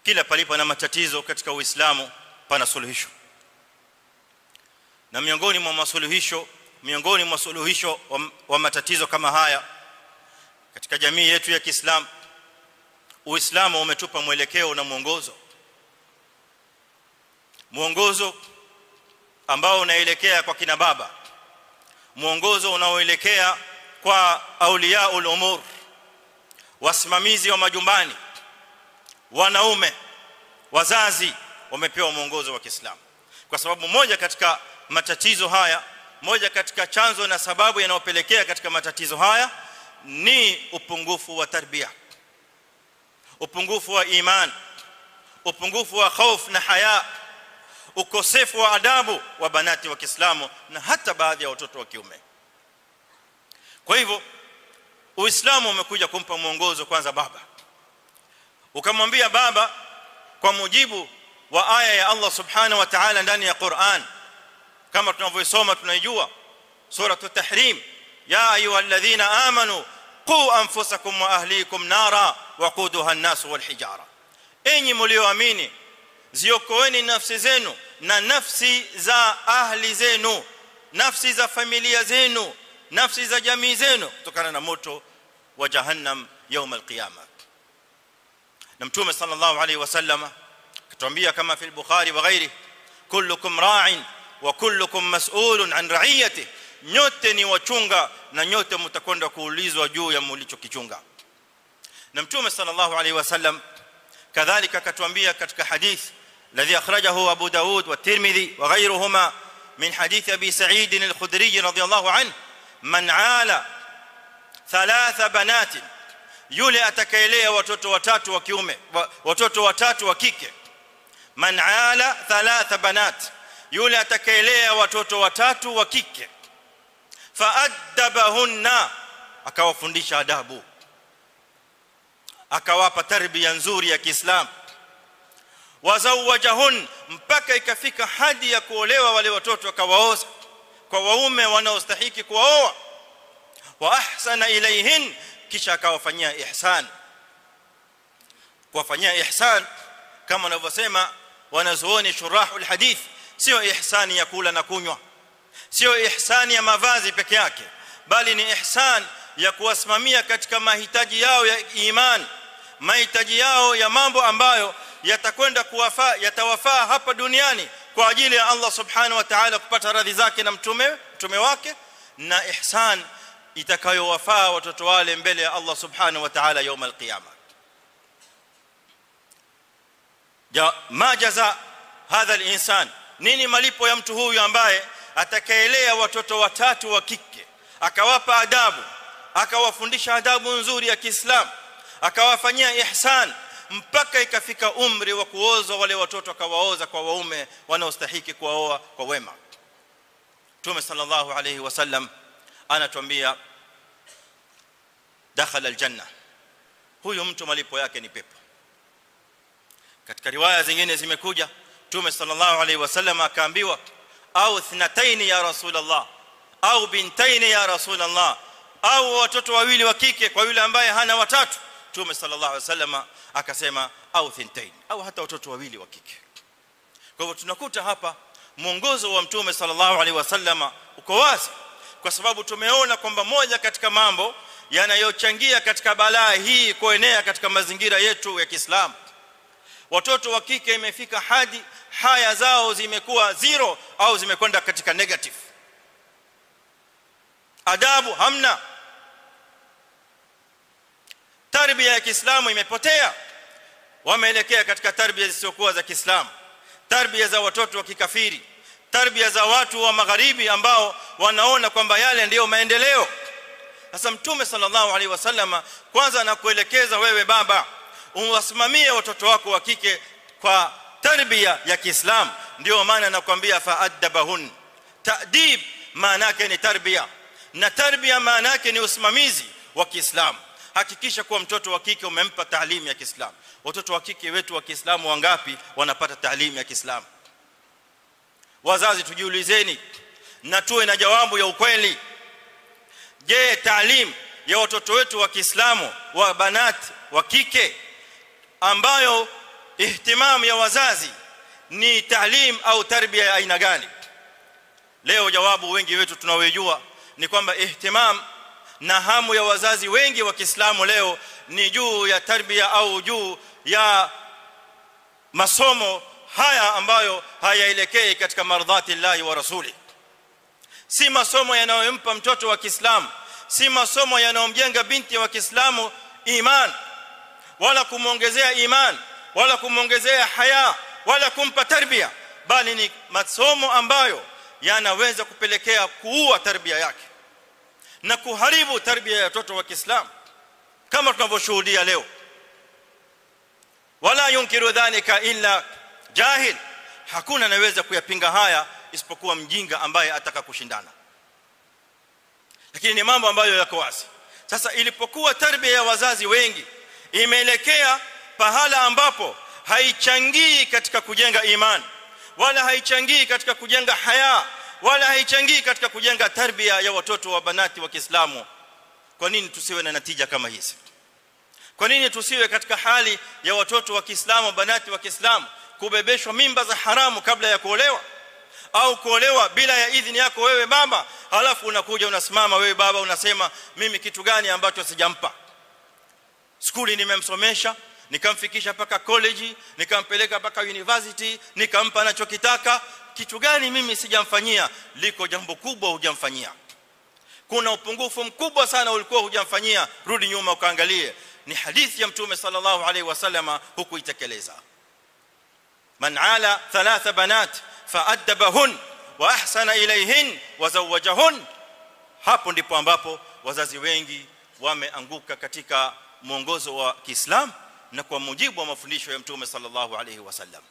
kila palipo na matatizo katika Uislamu pana suluhisho. Na miongoni mwa suluhisho wa matatizo kama haya katika jamii yetu ya Kiislamu, Uislamu umetupa mwelekeo na mwongozo ambao unaelekea kwa kina baba, mwongozo unaoelekea kwa auliaul umur, wasimamizi wa majumbani, wanaume, wazazi wamepewa mwongozo wa Kiislamu. Kwa sababu moja katika matatizo haya, moja katika chanzo na sababu yanayopelekea katika matatizo haya ni upungufu wa tarbia, upungufu wa iman, upungufu wa hofu na haya, ukosefu wa adabu wa banati wa Kiislamu na hata baadhi ya watoto wa kiume. Kwa hivyo Uislamu umekuja kumpa mwongozo kwanza baba. Ukamwambia baba kwa mujibu wa aya ya Allah subhanahu wa ta'ala ndani ya Qur'an, kama tunavyosoma tunaijua sura at-Tahrim, ya ayyuhalladhina amanu qu anfusakum wa ahlikum nara waquduha an-nas wal hijara, enyi mlioamini ziokoeni nafsi zenu na nafsi za ahli zenu, nafsi za familia zenu, nafsi za jamii zenu kutokana na moto wa jahannam يوم القيامه. na Mtume sallallahu alayhi wasallam akatuambia kama fi al-Bukhari wa ghairi, kullukum ra'in wa kullukum mas'ulun an ra'iyatihi, nyote ni wachunga na nyote mtakwenda kuulizwa juu ya mlichokichunga. na Mtume sallallahu alayhi wasallam kadhalika akatuambia katika hadith الذي اخرجه ابو داود والترمذي وغيرهما من حديث ابي سعيد الخدري رضي الله عنه، من عال ثلاث بنات، yule atakaelea watoto watatu wa kiume, watoto watatu wa kike. Man ala thalatha banat, yule atakaelea watoto watatu wa kike. Fa'addabahunna, akawafundisha adabu, akawapa tarbia nzuri ya Kiislamu. Wazawajahun, mpaka ikafika hadi ya kuolewa wale watoto, akawaoza kwa waume wanaostahili kuoa. Wa ahsana ilayhin, kisha akawafanyia ihsan. Kuwafanyia ihsan kama wanavyosema wanazuoni shurahul hadith, sio ihsani ya kula na kunywa, sio ihsani ya mavazi peke yake, bali ni ihsan ya kuwasimamia katika mahitaji yao ya iman, mahitaji yao ya mambo ambayo yatakwenda kuwafaa, yatawafaa hapa duniani kwa ajili ya Allah subhanahu wa ta'ala, kupata radhi zake na mtume wake, na ihsan itakayowafaa watoto wale mbele ya Allah subhanahu wa ta'ala يوم القيامه. ma jaza hadha al-insan, nini malipo ya mtu huyu ambaye atakaelea watoto watatu wa kike, akawapa adabu, akawafundisha adabu nzuri ya Kiislamu, akawafanyia ihsan mpaka ikafika umri wa kuoza wale watoto, akawaoza kwa waume wanaostahili kuoa kwa wema. Mtume sallallahu alayhi wasallam anatuambia dakhala aljanna, huyo mtu malipo yake ni pepo. Katika riwaya zingine zimekuja Mtume sallallahu alayhi wasallam akaambiwa au thnatayn ya Rasulullah, au bintayn ya Rasulullah, au watoto wawili wa kike kwa yule ambaye hana watatu. Mtume sallallahu alayhi wasallam akasema au thintain, au hata watoto wawili wa kike. Kwa hivyo tunakuta hapa mwongozo wa Mtume sallallahu alayhi wasallam uko wazi, kwa sababu tumeona kwamba moja katika mambo yanayochangia katika balaa hii kuenea katika mazingira yetu ya Kiislamu, watoto wa kike imefika hadi haya zao zimekuwa zero au zimekwenda katika negative. Adabu hamna, tarbia ya Kiislamu imepotea, wameelekea katika tarbia zisizokuwa za Kiislamu, tarbia za watoto wa kikafiri, tarbia za watu wa magharibi ambao wanaona kwamba yale ndiyo maendeleo. Sasa Mtume sallallahu alaihi wasallam kwanza anakuelekeza wewe baba uwasimamie watoto wako wa kike kwa tarbia ya Kiislamu. Ndio maana anakuambia fa'addabahun, ta'dib maana yake ni tarbia, na tarbia maana yake ni usimamizi wa Kiislamu. Hakikisha kuwa mtoto wa kike umempa taalimu ya Kiislamu. Watoto wa kike wetu wa Kiislamu wangapi wanapata taalimu ya Kiislamu? Wazazi tujiulizeni na tuwe na jawabu ya ukweli. Je, taalimu ya watoto wetu wa Kiislamu wa banat wa kike ambayo ihtimam ya wazazi ni taalim au tarbia ya aina gani? Leo jawabu wengi wetu tunawejua ni kwamba ihtimam na hamu ya wazazi wengi wa Kiislamu leo ni juu ya tarbia au juu ya masomo haya ambayo hayaelekei katika mardhati Allah wa rasuli. Si masomo yanayompa mtoto wa Kiislamu, si masomo yanayomjenga binti wa Kiislamu iman, wala kumuongezea iman, wala kumuongezea haya, wala kumpa tarbia, bali ni masomo ambayo yanaweza kupelekea kuua tarbia yake na kuharibu tarbia ya watoto wa Kiislamu kama tunavyoshuhudia leo. Wala yunkiru dhalika illa jahil, hakuna anaweza kuyapinga haya isipokuwa mjinga ambaye ataka kushindana. Lakini ni mambo ambayo yako wazi. Sasa ilipokuwa tarbia ya wazazi wengi imeelekea pahala ambapo haichangii katika kujenga imani, wala haichangii katika kujenga haya, wala haichangii katika kujenga tarbia ya watoto wa banati wa Kiislamu, kwa nini tusiwe na natija kama hizi? Kwa nini tusiwe katika hali ya watoto wa Kiislamu, banati wa Kiislamu kubebeshwa mimba za haramu kabla ya kuolewa, au kuolewa bila ya idhini yako wewe baba, halafu unakuja unasimama wewe baba unasema mimi kitu gani ambacho sijampa? Skuli nimemsomesha, nikamfikisha paka college, nikampeleka paka university, nikampa anachokitaka, kitu gani mimi sijamfanyia? Liko jambo kubwa hujamfanyia. Kuna upungufu mkubwa sana ulikuwa hujamfanyia, rudi nyuma ukaangalie. Ni hadithi ya Mtume sallallahu alaihi wasallam hukuitekeleza. Man ala thalatha banat fa'addabahun wa ahsana ilayhin wa zawwajahun. Hapo ndipo ambapo wazazi wengi wameanguka katika mwongozo wa Kiislamu na kwa mujibu wa mafundisho ya Mtume sallallahu alaihi wasallam.